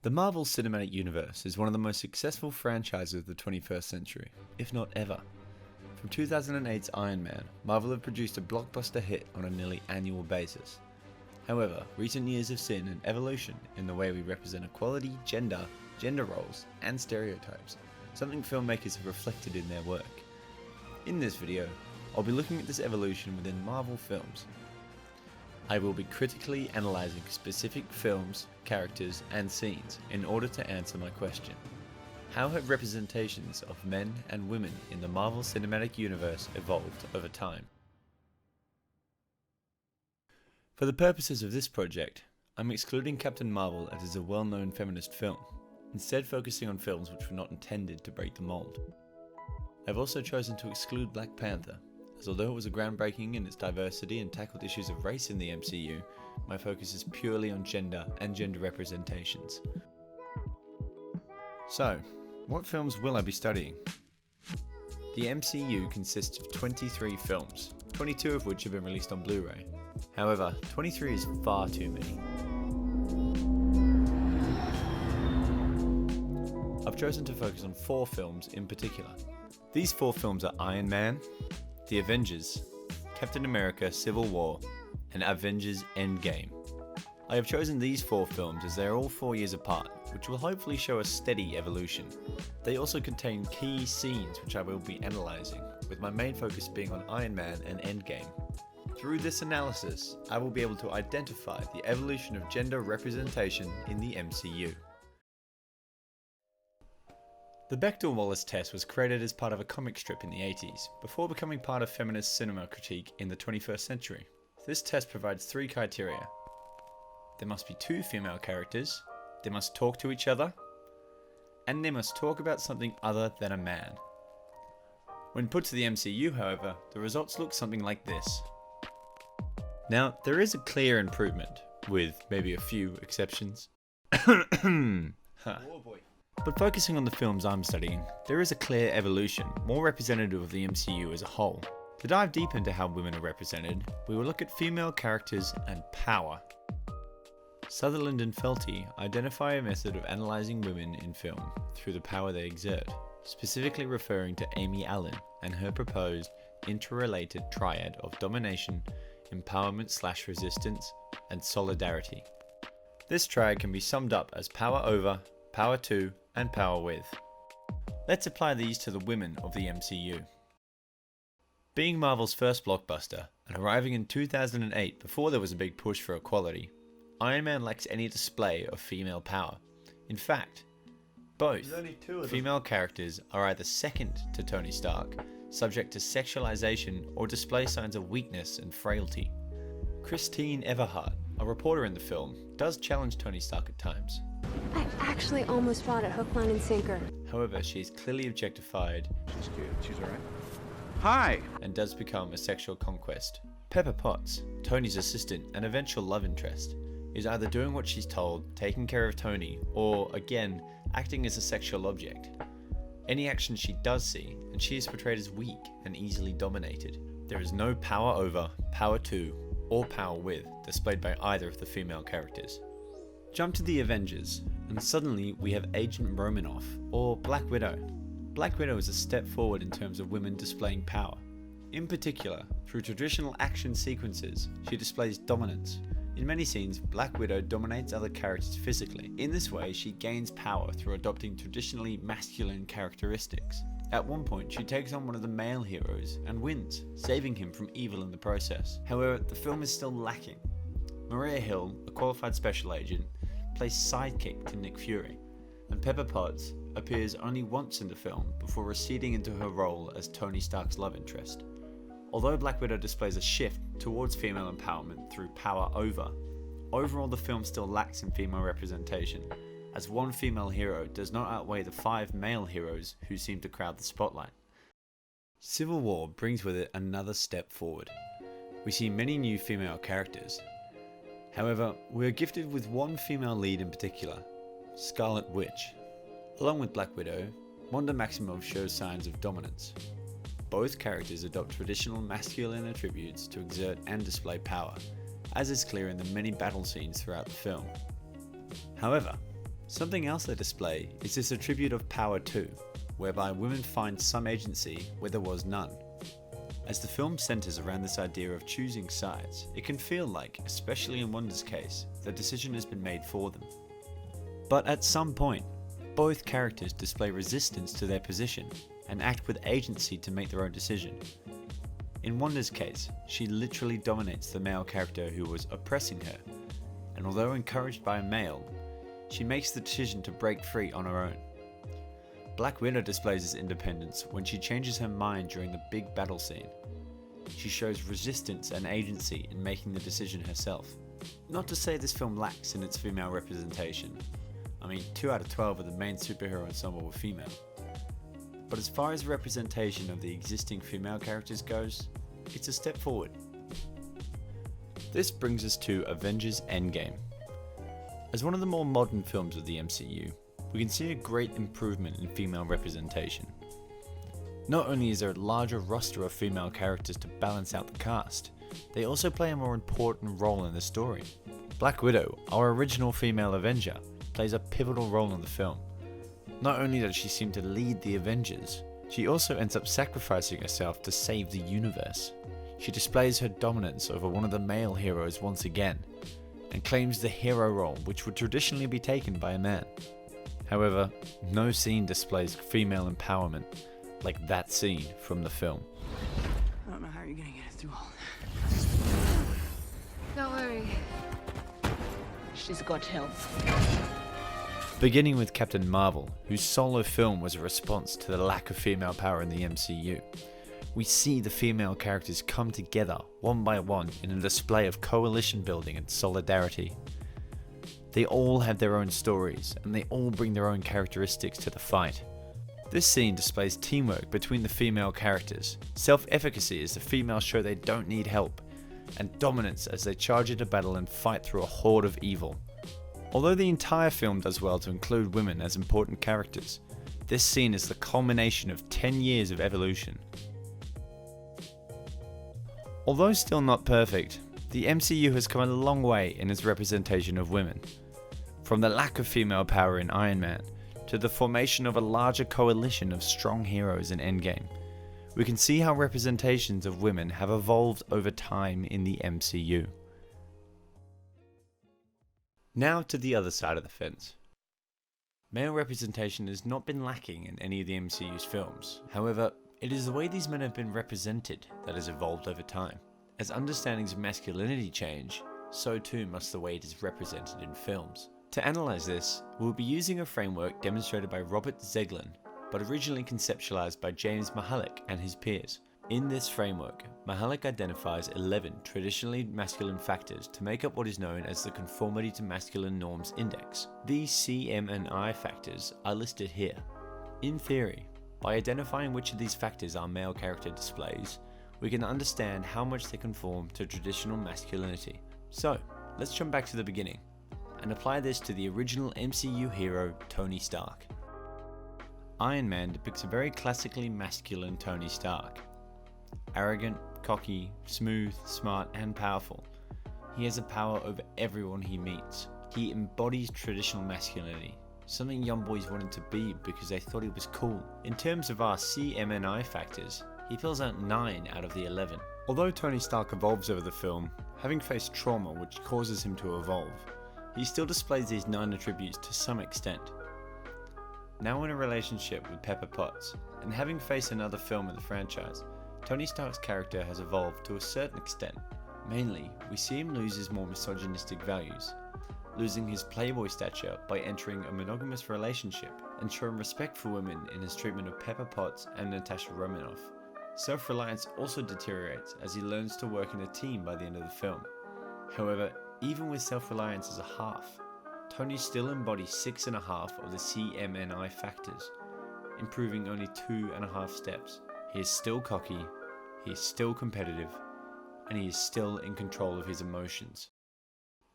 The Marvel Cinematic Universe is one of the most successful franchises of the 21st century, if not ever. From 2008's Iron Man, Marvel have produced a blockbuster hit on a nearly annual basis. However, recent years have seen an evolution in the way we represent equality, gender roles, and stereotypes, something filmmakers have reflected in their work. In this video, I'll be looking at this evolution within Marvel films. I will be critically analysing specific films, characters, and scenes in order to answer my question. How have representations of men and women in the Marvel Cinematic Universe evolved over time? For the purposes of this project, I'm excluding Captain Marvel as it is a well-known feminist film, instead focusing on films which were not intended to break the mold. I've also chosen to exclude Black Panther, as although it was a groundbreaking in its diversity and tackled issues of race in the MCU, my focus is purely on gender and gender representations. So, what films will I be studying? The MCU consists of 23 films, 22 of which have been released on Blu-ray. However, 23 is far too many. I've chosen to focus on 4 films in particular. These 4 films are Iron Man, The Avengers, Captain America Civil War, and Avengers Endgame. I have chosen these 4 films as they are all 4 years apart, which will hopefully show a steady evolution. They also contain key scenes which I will be analysing, with my main focus being on Iron Man and Endgame. Through this analysis, I will be able to identify the evolution of gender representation in the MCU. The Bechdel-Wallace test was created as part of a comic strip in the 80s, before becoming part of feminist cinema critique in the 21st century. This test provides 3 criteria. There must be 2 female characters, they must talk to each other, and they must talk about something other than a man. When put to the MCU, however, the results look something like this. Now, there is a clear improvement, with maybe a few exceptions. Oh boy. But focusing on the films I'm studying, there is a clear evolution, more representative of the MCU as a whole. To dive deep into how women are represented, we will look at female characters and power. Sutherland and Feltey identify a method of analysing women in film through the power they exert, specifically referring to Amy Allen and her proposed interrelated triad of domination, empowerment/resistance, and solidarity. This triad can be summed up as power over, power to, and power with. Let's apply these to the women of the MCU. Being Marvel's first blockbuster, and arriving in 2008 before there was a big push for equality, Iron Man lacks any display of female power. In fact, both female characters are either second to Tony Stark, subject to sexualization, or display signs of weakness and frailty. Christine Everhart, a reporter in the film, does challenge Tony Stark at times. I actually almost bought it hook, line, and sinker. However, she is clearly objectified. She's good. She's alright. Hi! And does become a sexual conquest. Pepper Potts, Tony's assistant and eventual love interest, is either doing what she's told, taking care of Tony, or, again, acting as a sexual object. Any action she does see, and she is portrayed as weak and easily dominated. There is no power over, power to, or power with displayed by either of the female characters. Jump to the Avengers, and suddenly we have Agent Romanoff, or Black Widow. Black Widow is a step forward in terms of women displaying power. In particular, through traditional action sequences, she displays dominance. In many scenes, Black Widow dominates other characters physically. In this way, she gains power through adopting traditionally masculine characteristics. At one point, she takes on one of the male heroes and wins, saving him from evil in the process. However, the film is still lacking. Maria Hill, a qualified special agent, plays sidekick to Nick Fury, and Pepper Potts appears only once in the film before receding into her role as Tony Stark's love interest. Although Black Widow displays a shift towards female empowerment through power over, overall the film still lacks in female representation, as one female hero does not outweigh the 5 male heroes who seem to crowd the spotlight. Civil War brings with it another step forward. We see many new female characters. However, we are gifted with one female lead in particular, Scarlet Witch. Along with Black Widow, Wanda Maximoff shows signs of dominance. Both characters adopt traditional masculine attributes to exert and display power, as is clear in the many battle scenes throughout the film. However, Something else they display is this attribute of power too, whereby women find some agency where there was none. As the film centers around this idea of choosing sides, it can feel like, especially in Wanda's case, the decision has been made for them. But at some point, both characters display resistance to their position and act with agency to make their own decision. In Wanda's case, she literally dominates the male character who was oppressing her, and although encouraged by a male, she makes the decision to break free on her own. Black Widow displays this independence when she changes her mind during the big battle scene. She shows resistance and agency in making the decision herself. Not to say this film lacks in its female representation. I mean, 2 out of 12 of the main superhero ensemble were female. But as far as representation of the existing female characters goes, it's a step forward. This brings us to Avengers Endgame. As one of the more modern films of the MCU, we can see a great improvement in female representation. Not only is there a larger roster of female characters to balance out the cast, they also play a more important role in the story. Black Widow, our original female Avenger, plays a pivotal role in the film. Not only does she seem to lead the Avengers, she also ends up sacrificing herself to save the universe. She displays her dominance over one of the male heroes once again, and claims the hero role which would traditionally be taken by a man. However, no scene displays female empowerment like that scene from the film. I don't know how you're gonna get it through all that. Don't worry. She's got help. Beginning with Captain Marvel, whose solo film was a response to the lack of female power in the MCU. We see the female characters come together one by one in a display of coalition building and solidarity. They all have their own stories, and they all bring their own characteristics to the fight. This scene displays teamwork between the female characters, self-efficacy as the females show they don't need help, and dominance as they charge into battle and fight through a horde of evil. Although the entire film does well to include women as important characters, this scene is the culmination of 10 years of evolution. Although still not perfect, the MCU has come a long way in its representation of women. From the lack of female power in Iron Man, to the formation of a larger coalition of strong heroes in Endgame, we can see how representations of women have evolved over time in the MCU. Now to the other side of the fence. Male representation has not been lacking in any of the MCU's films. However, it is the way these men have been represented that has evolved over time. As understandings of masculinity change, so too must the way it is represented in films. To analyze this, we'll be using a framework demonstrated by Robert Zeglin, but originally conceptualized by James Mahalik and his peers. In this framework, Mahalik identifies 11 traditionally masculine factors to make up what is known as the Conformity to Masculine Norms Index. These C, M, and I factors are listed here. In theory, by identifying which of these factors our male character displays, we can understand how much they conform to traditional masculinity. So, let's jump back to the beginning and apply this to the original MCU hero Tony Stark. Iron Man depicts a very classically masculine Tony Stark. Arrogant, cocky, smooth, smart, and powerful. He has a power over everyone he meets. He embodies traditional masculinity, something young boys wanted to be because they thought he was cool. In terms of our C, M, and I factors, he fills out 9 out of the 11. Although Tony Stark evolves over the film, having faced trauma which causes him to evolve, he still displays these 9 attributes to some extent. Now in a relationship with Pepper Potts, and having faced another film in the franchise, Tony Stark's character has evolved to a certain extent. Mainly, we see him lose his more misogynistic values, losing his playboy stature by entering a monogamous relationship, and showing respect for women in his treatment of Pepper Potts and Natasha Romanoff. Self-reliance also deteriorates as he learns to work in a team by the end of the film. However, even with self-reliance as a half, Tony still embodies 6.5 of the CMNI factors, improving only 2.5 steps. He is still cocky, he is still competitive, and he is still in control of his emotions.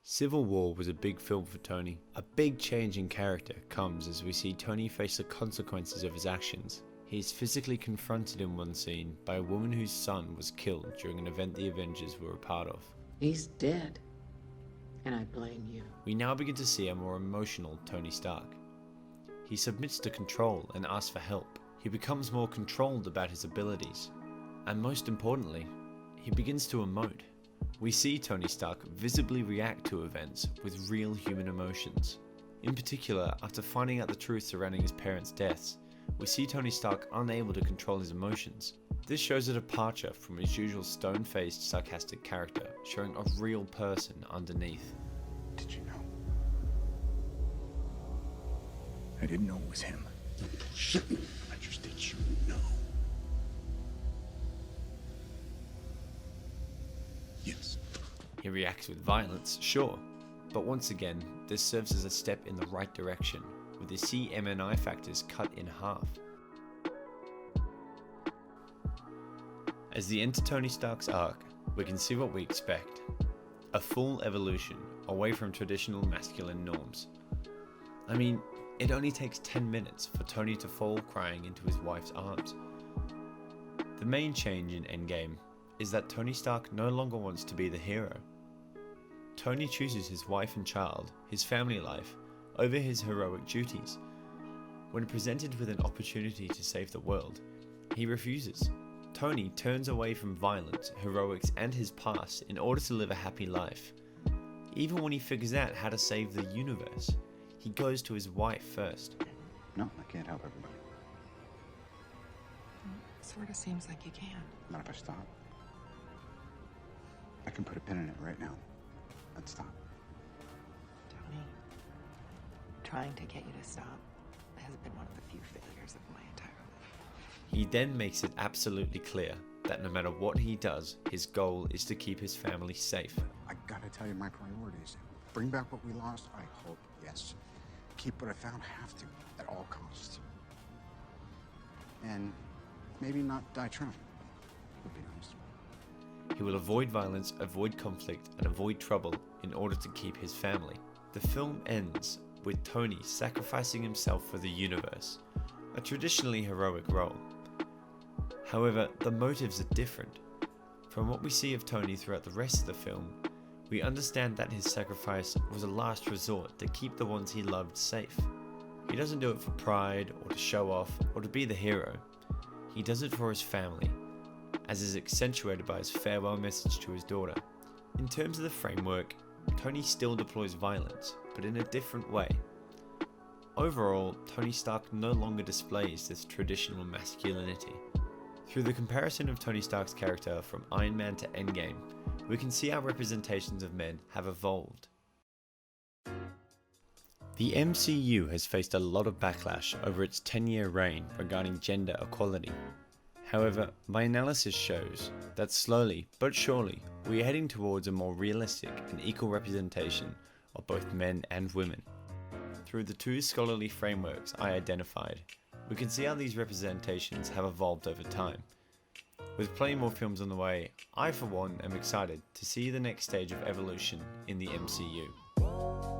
Civil War was a big film for Tony. A big change in character comes as we see Tony face the consequences of his actions. He is physically confronted in one scene by a woman whose son was killed during an event the Avengers were a part of. He's dead. And I blame you. We now begin to see a more emotional Tony Stark. He submits to control and asks for help. He becomes more controlled about his abilities. And most importantly, he begins to emote. We see Tony Stark visibly react to events with real human emotions. In particular, after finding out the truth surrounding his parents' deaths, we see Tony Stark unable to control his emotions. This shows a departure from his usual stone-faced, sarcastic character, showing a real person underneath. Did you know? I didn't know it was him. Shouldn't. I just did you know. Yes. He reacts with violence, sure, but once again, this serves as a step in the right direction, with the CMNI factors cut in half. As we enter Tony Stark's arc, we can see what we expect. A full evolution, away from traditional masculine norms. I mean, it only takes 10 minutes for Tony to fall crying into his wife's arms. The main change in Endgame is that Tony Stark no longer wants to be the hero. Tony chooses his wife and child, his family life, over his heroic duties. When presented with an opportunity to save the world, he refuses. Tony turns away from violence, heroics, and his past in order to live a happy life. Even when he figures out how to save the universe, he goes to his wife first. No, I can't help everybody. Sort of seems like you can. Not if I stop. I can put a pin in it right now. Let's stop. Tony, trying to get you to stop has been one of the few failures of my entire life. He then makes it absolutely clear that no matter what he does, his goal is to keep his family safe. I gotta tell you my priorities. Bring back what we lost, I hope, yes. Keep what I found, have to, at all costs. And maybe not die trying. Would be nice. He will avoid violence, avoid conflict, and avoid trouble in order to keep his family. The film ends with Tony sacrificing himself for the universe, a traditionally heroic role. However, the motives are different. From what we see of Tony throughout the rest of the film, we understand that his sacrifice was a last resort to keep the ones he loved safe. He doesn't do it for pride, or to show off, or to be the hero. He does it for his family, as is accentuated by his farewell message to his daughter. In terms of the framework, Tony still deploys violence, but in a different way. Overall, Tony Stark no longer displays this traditional masculinity. Through the comparison of Tony Stark's character from Iron Man to Endgame, we can see how representations of men have evolved. The MCU has faced a lot of backlash over its 10-year reign regarding gender equality. However, my analysis shows that slowly but surely we are heading towards a more realistic and equal representation of both men and women. Through the two scholarly frameworks I identified, we can see how these representations have evolved over time. With plenty more films on the way, I for one am excited to see the next stage of evolution in the MCU.